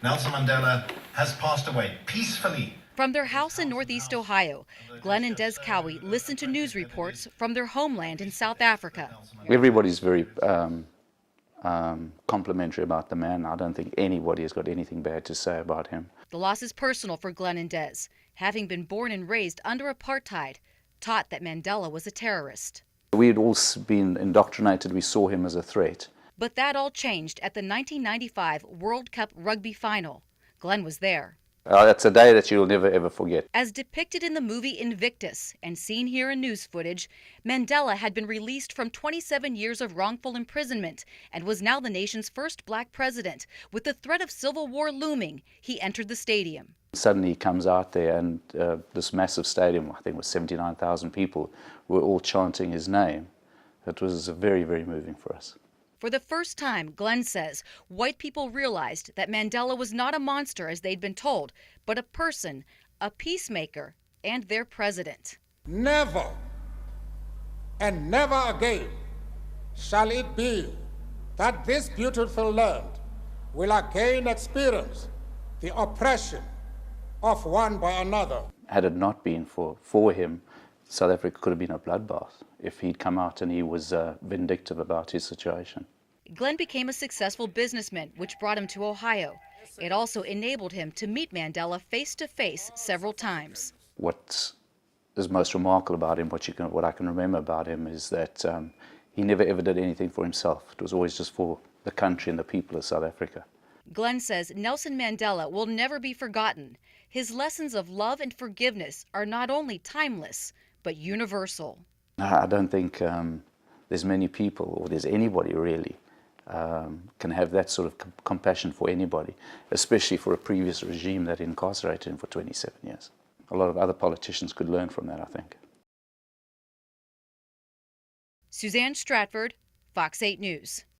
Nelson Mandela has passed away peacefully. From their house in Northeast Ohio, Glenn and MandelaCowie listened to news reports from their homeland in South Africa. Everybody's very complimentary about the man. I don't think anybody has got anything bad to say about him. The loss is personal for Glenn and Des, having been born and raised under apartheid, taught that Mandela was a terrorist. We had all been indoctrinated. We saw him as a threat. But that all changed at the 1995 World Cup rugby final. Glenn was there. It's a day that you'll never ever forget. As depicted in the movie Invictus and seen here in news footage, Mandela had been released from 27 years of wrongful imprisonment and was now the nation's first black president. With the threat of civil war looming, he entered the stadium. Suddenly he comes out there and this massive stadium, I think it was 79,000 people, were all chanting his name. It was very, very moving for us. For the first time, Glenn says, white people realized that Mandela was not a monster as they'd been told, but a person, a peacemaker, and their president. Never and never again shall it be that this beautiful land will again experience the oppression of one by another. Had it not been for him, South Africa could have been a bloodbath if he'd come out and he was vindictive about his situation. Glenn became a successful businessman, which brought him to Ohio. It also enabled him to meet Mandela face-to-face several times. What is most remarkable about him, what I can remember about him, is that he never ever did anything for himself. It was always just for the country and the people of South Africa. Glenn says Nelson Mandela will never be forgotten. His lessons of love and forgiveness are not only timeless, but universal. I don't think there's many people, or there's anybody really, can have that sort of compassion for anybody, especially for a previous regime that incarcerated him for 27 years. A lot of other politicians could learn from that, I think. Suzanne Stratford, Fox 8 News.